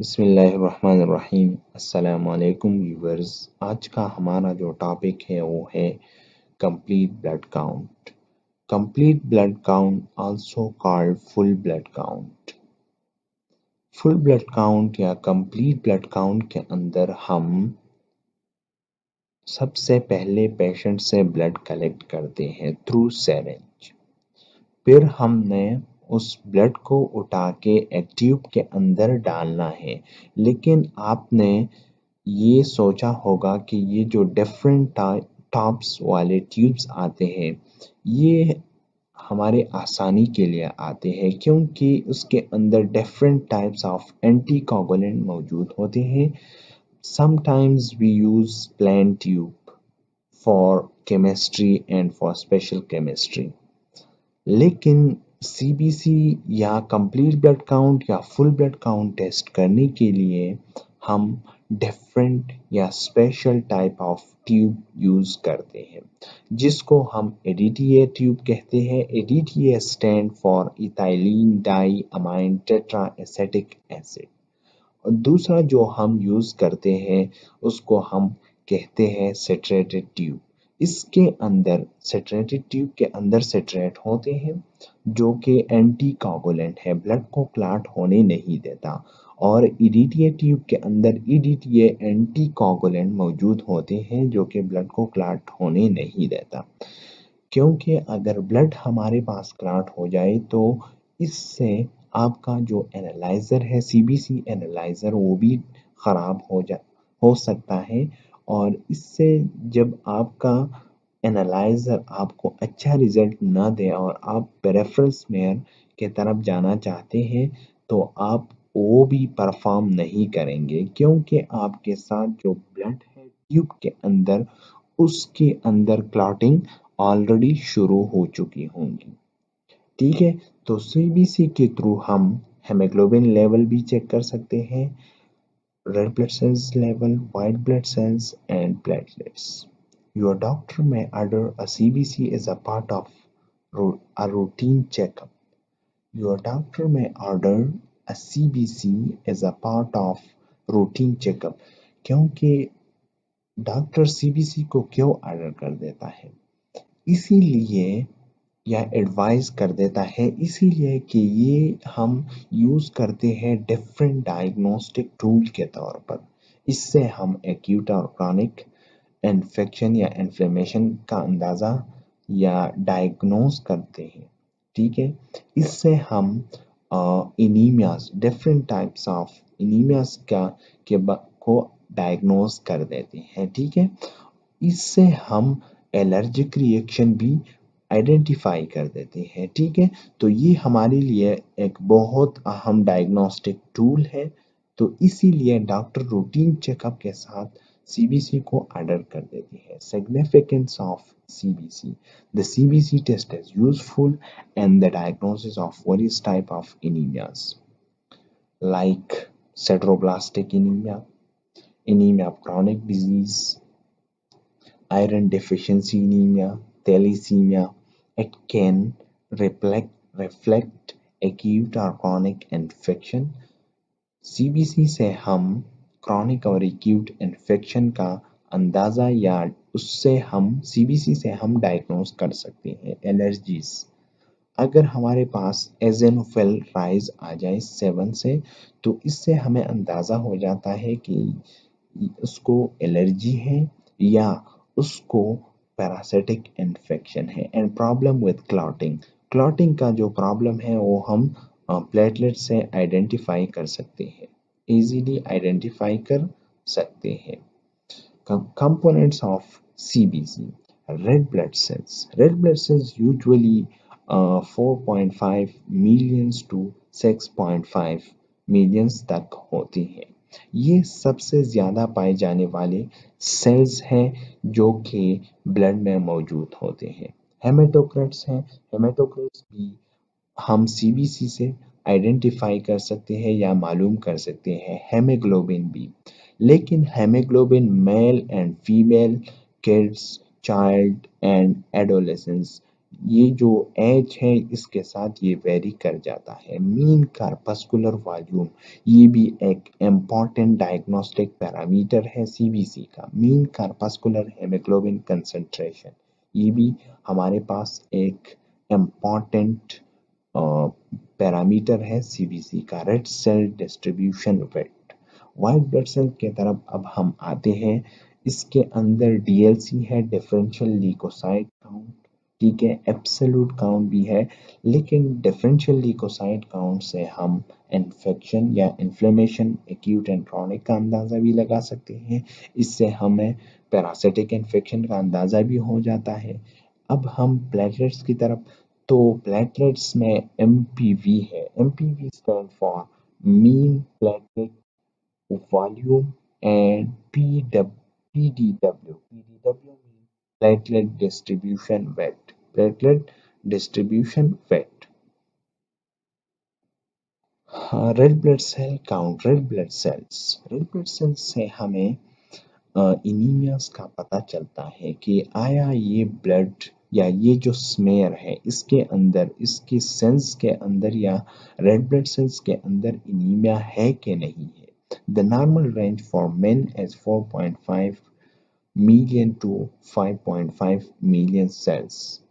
बिस्मिल्लाहिर्रहमानिर्रहीम। अस्सलाम वालेकुम व्यूअर्स। आज का हमारा जो टॉपिक है वो है complete blood count. Complete blood count also called full blood count. Full blood count या कंप्लीट ब्लड काउंट के अंदर हम सबसे पहले पेशेंट से ब्लड कलेक्ट करते हैं थ्रू सिरिंज। फिर हमने उस ब्लड को उठा के एक ट्यूब के अंदर डालना है। लेकिन आपने ये सोचा होगा कि ये जो डिफरेंट टॉप्स वाले ट्यूब्स आते हैं ये हमारे आसानी के लिए आते हैं, क्योंकि उसके अंदर डिफरेंट टाइप्स ऑफ एंटीकोगुलेंट मौजूद होते हैं। Sometimes we use plain tube for chemistry and for special chemistry. लेकिन सीबीसी या कंप्लीट ब्लड काउंट या फुल ब्लड काउंट टेस्ट करने के लिए हम डिफरेंट या special type of tube use करते हैं, जिसको हम एडीटीए ट्यूब कहते हैं। EDTA stand for ethylene di amine tetra acetic acid. और दूसरा जो हम यूज करते हैं उसको हम कहते हैं सेट्रेटेड ट्यूब। इसके अंदर सेट्रेटेड ट्यूब के अंदर सेट्रेट होते हैं जो कि एंटी कोगुलेंट है, ब्लड को क्लॉट होने नहीं देता। और ईडीटीए ट्यूब के अंदर ईडीटीए एंटी कोगुलेंट मौजूद होते हैं जो कि ब्लड को क्लॉट होने नहीं देता। क्योंकि अगर ब्लड हमारे पास क्लॉट हो जाए तो इससे आपका जो एनालाइज़र है सीबीसी एनालाइज़र वो भी ख़राब हो सकता है। और इससे जब आपका एनालाइज़र आपको अच्छा रिज़ल्ट ना दे और आप पेरिफेरल स्मीयर के तरफ जाना चाहते हैं तो आप वो भी परफॉर्म नहीं करेंगे, क्योंकि आपके साथ जो ब्लड है ट्यूब के अंदर उसके अंदर क्लॉटिंग ऑलरेडी शुरू हो चुकी होंगी। ठीक है, तो सीबीसी के थ्रू हम हेमोग्लोबिन लेवल भी चेक कर सकते हैं, red blood sales level, white blood cells and platelets. Your doctor may order a CBC as a part of a routine checkup. Your doctor may order a CBC as a part of routine checkup. क्योंकि doctor CBC को क्यों order कर देता है? इसीलिए या advice कर देता है इसीलिए कि ये हम यूज़ करते हैं डिफरेंट डायग्नोस्टिक टूल के तौर पर। इससे हम एक्यूट और क्रॉनिक इन्फेक्शन या इन्फ्लेमेशन का अंदाज़ा या डायग्नोस करते हैं। ठीक है, इससे हम anaemias different types of anaemias को डायग्नोस कर देते हैं। ठीक है, इससे हम एलर्जिक रिएक्शन भी आइडेंटिफाई कर देते हैं। ठीक है, तो ये हमारे लिए एक बहुत अहम डायग्नोस्टिक टूल है। तो इसीलिए डॉक्टर रूटीन चेकअप के साथ सीबीसी को ऑर्डर कर देती है। Significance of CBC: the CBC test is useful in the diagnosis of various type of anemias like sideroblastic anemia, anemia of chronic disease, iron deficiency anemia, thalassemia. It can reflect acute or chronic infection. CBC से हम chronic और acute infection का अंदाज़ा या उससे हम CBC से हम डायग्नोस कर सकते हैं। एलर्जीज: अगर हमारे पास एज़ेनोफिल राइज आ जाए 7 से तो इससे हमें अंदाज़ा हो जाता है कि उसको एलर्जी है या उसको पैरासिटिक इन्फेक्शन है। And problem with clotting: clotting का जो प्रॉब्लम है वो हम प्लेटलेट से आइडेंटिफाई कर सकते हैं, इजीली आइडेंटिफाई कर सकते हैं। Components of CBC: red blood cells. Red blood cells usually 4.5 millions to 6.5 millions तक होती हैं। ये सबसे ज़्यादा पाए जाने वाले सेल्स हैं जो कि ब्लड में मौजूद होते हैं। हेमेटोक्राइट्स हैं। हेमेटोक्राइट्स भी हम सीबीसी से आइडेंटिफाई कर सकते हैं या मालूम कर सकते हैं। हेमोग्लोबिन भी, लेकिन haemoglobin male and female, kids, child and adolescence ये जो एज है इसके साथ ये वेरी कर जाता है। मीन कार्पस्कुलर वॉल्यूम, ये भी एक इम्पॉर्टेंट डायग्नोस्टिक पैरामीटर है सीबीसी का। मीन कार्पस्कुलर हेमोग्लोबिन कंसंट्रेशन, ये भी हमारे पास एक इम्पॉर्टेंट पैरामीटर है सीबीसी का। Red cell distribution width, white blood cell के तरफ अब हम आते हैं। इसके अंदर डीएलसी है, डिफरेंशियल ल्यूकोसाइट काउंट, ठीक है, एब्सोल्यूट काउंट भी है, लेकिन डिफरेंशियल ल्यूकोसाइट काउंट से हम इन्फेक्शन या इन्फ्लेमेशन एक्यूट एंड क्रॉनिक का अंदाज़ा भी लगा सकते हैं। इससे हमें पैरासिटिक इन्फेक्शन का अंदाज़ा भी हो जाता है। अब हम प्लेटलेट्स की तरफ, तो प्लेटलेट्स में एमपीवी है। MPV stand for mean platelet volume and PDW, PDW mean platelet distribution width, platelet distribution width. Red blood cell count, red blood cells से हमें इनीमियास का पता चलता है कि आया ये ब्लड या ये जो स्मेयर है इसके अंदर, इसकी सेल्स के अंदर या रेड ब्लड सेल्स के अंदर इनीमिया है कि नहीं है। The normal range for men is 4.5 million to 5.5 million cells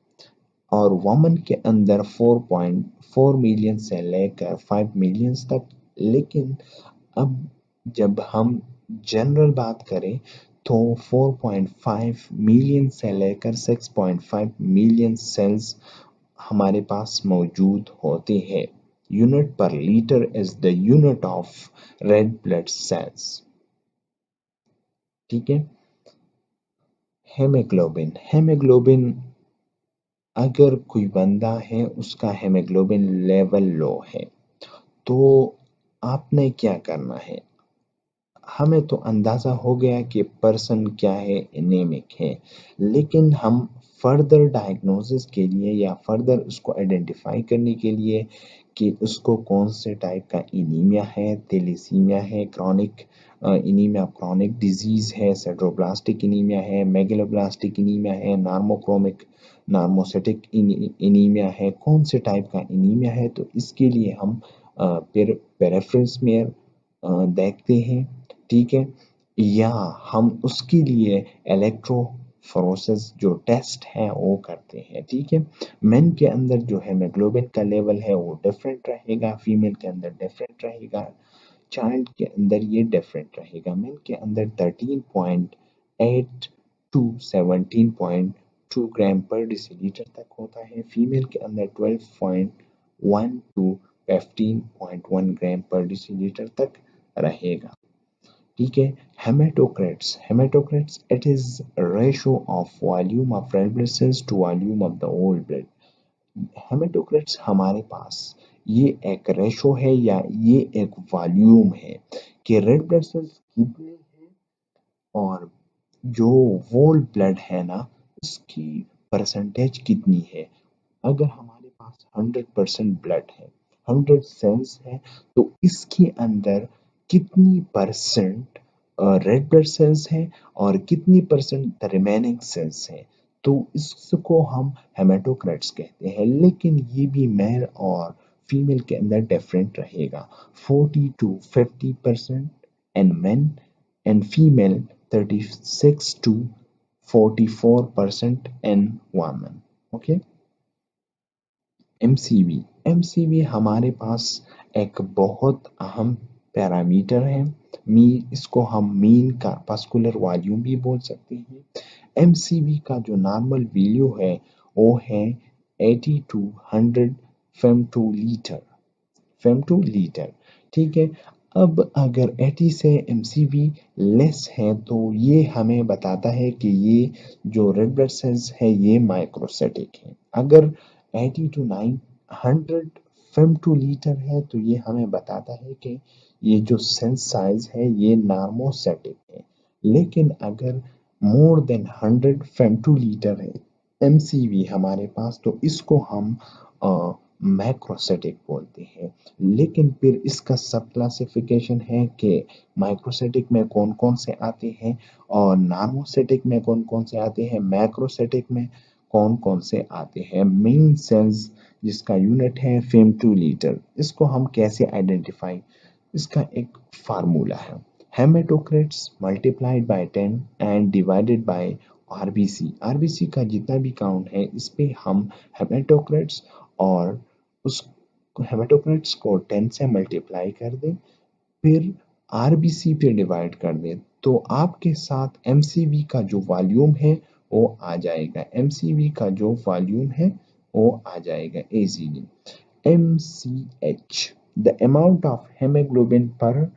और वुमन के अंदर 4.4 मिलियन से लेकर 5 मिलियन तक। लेकिन अब जब हम जनरल बात करें तो 4.5 मिलियन से लेकर 6.5 मिलियन सेल्स हमारे पास मौजूद होते हैं। यूनिट पर litre is the unit of red blood sales, ठीक है। हेमोग्लोबिन, हेमोग्लोबिन अगर कोई बंदा है उसका हेमोग्लोबिन लेवल लो है तो आपने क्या करना है, हमें तो अंदाज़ा हो गया कि पर्सन क्या है, एनीमिक है। लेकिन हम फर्दर डायग्नोसिस के लिए या फर्दर उसको आइडेंटिफाई करने के लिए कि उसको कौन से टाइप का एनीमिया है, थैलेसीमिया है, क्रॉनिक एनीमिया क्रॉनिक डिजीज़ है, सिडरोब्लास्टिक एनीमिया है, मेगलोब्लास्टिक एनीमिया है, नार्मोक्रोमिक नार्मोसिटिक एनीमिया है, कौन से टाइप का एनीमिया है, तो इसके लिए हम फिर पेरिफेरल स्मीयर देखते हैं, ठीक है। या हम उसके लिए इलेक्ट्रोफोरेसिस जो टेस्ट है वो करते हैं, ठीक है। मेन के अंदर जो हेमोग्लोबिन का लेवल है वो डिफरेंट रहेगा, फीमेल के अंदर डिफरेंट रहेगा, चाइल्ड के अंदर ये डिफरेंट रहेगा। मेन के अंदर 13.8 टू 17.2 ग्राम पर डिसीलीटर तक होता है, फीमेल के अंदर 12.1 टू 15.1 ग्राम पर डिसीलीटर तक रहेगा, ठीक है। Haematocrits, haematocrits it is ratio of volume of red blood cells to volume of the whole blood. Haematocrits हमारे पास ये एक रेशो है या ये एक वॉल्यूम है कि रेड ब्लड सेल्स कितने हैं और जो होल ब्लड है ना उसकी परसेंटेज कितनी है। अगर हमारे पास 100% ब्लड है, 100 सेल्स है, तो इसके अंदर कितनी परसेंट रेड ब्लड सेल्स हैं और कितनी परसेंट रिमेनिंग सेल्स हैं, तो इसको हम हेमेटोक्रेट्स कहते हैं। लेकिन ये भी मेल और फीमेल के अंदर डिफरेंट रहेगा, 40 to 50% in men and female 36 to 44% in women, okay. MCV, MCV हमारे पास एक बहुत अहम पैरामीटर है। मी इसको हम मीन कार्पस्कुलर वॉल्यूम भी बोल सकते हैं। एमसीवी का जो नॉर्मल वैल्यू है वो है 80 टू 100 फेमटोलीटर, फेमटोलीटर, ठीक है। अब अगर 80 से एमसीवी लेस है तो ये हमें बताता है कि ये जो रेड ब्लड सेल्स है ये माइक्रोसाइटिक है। अगर 80 टू 900 फेमटोलीटर है तो ये हमें बताता है कि ये जो सेल साइज है ये नार्मोसाइटिक है। लेकिन अगर मोर देन 100 फेमटोलीटर है एमसीवी हमारे पास, तो इसको हम मैक्रोसाइटिक बोलते हैं। लेकिन फिर इसका सब क्लासिफिकेशन है कि माइक्रोसाइटिक में कौन कौन से आते हैं और नार्मोसाइटिक में कौन कौन से आते हैं, मैक्रोसाइटिक में कौन कौन से आते हैं। मेन सेल्स जिसका यूनिट है फेमटोलीटर, इसको हम कैसे आइडेंटिफाई, इसका एक फार्मूला है, haematocrits multiplied by 10 and divided by RBC. RBC का जितना भी काउंट है इस पे हम हेमेटोक्रिट्स और उस हेमेटोक्रिट्स को 10 से मल्टीप्लाई कर दें, फिर आरबीसी पे डिवाइड कर दें, तो आपके साथ एमसीवी का जो वॉल्यूम है वो आ जाएगा, एमसीवी का जो वॉल्यूम है वो आ जाएगा easily. MCH, the amount of hemoglobin per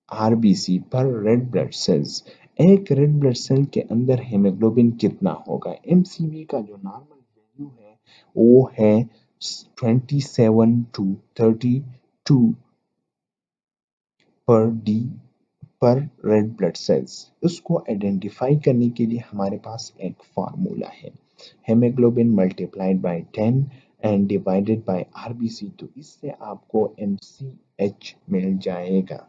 RBC पर रेड ब्लड सेल्स। एक रेड ब्लड सेल के अंदर हेमोग्लोबिन कितना होगा। एमसीवी का जो नॉर्मल वैल्यू है वो है 27 टू 32 पर डी पर रेड ब्लड सेल्स। उसको आइडेंटिफाई करने के लिए हमारे पास एक फार्मूला है, haemoglobin multiplied by 10 and divided by RBC, तो इससे आपको एमसीएच मिल जाएगा।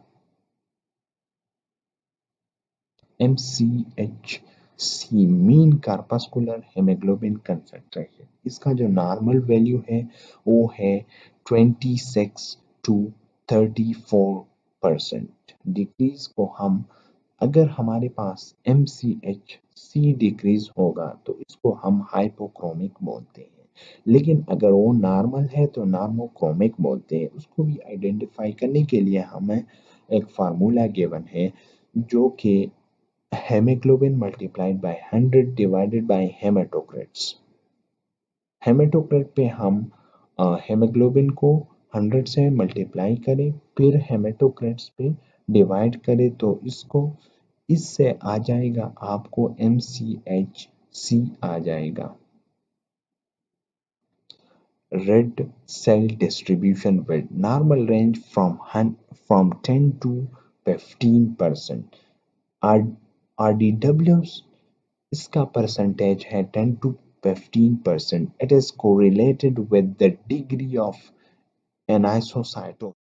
MCHC mean corpuscular haemoglobin concentration, इसका जो नॉर्मल वैल्यू है वो है 26 टू 34%। डिक्रीज को हम, अगर हमारे पास MCHC डिक्रीज होगा तो इसको हम हाइपोक्रोमिक बोलते हैं, लेकिन अगर वो नॉर्मल है तो नॉर्मोक्रोमिक बोलते हैं। उसको भी आइडेंटिफाई करने के लिए हमें एक फार्मूला गिवन है जो कि hemoglobin multiplied by 100 divided by हेमेटोक्रिट्स। Haematocrit पे हम हेमोग्लोबिन को 100 से मल्टीप्लाई करें, फिर हेमेटोक्रिट्स पे डिवाइड करें, तो इससे आ जाएगा आपको MCHC आ जाएगा। Red cell distribution with normal range from 10 to 15%। RDWs, इसका percentage है 10 to 15%। It is correlated with the degree of anisocytosis।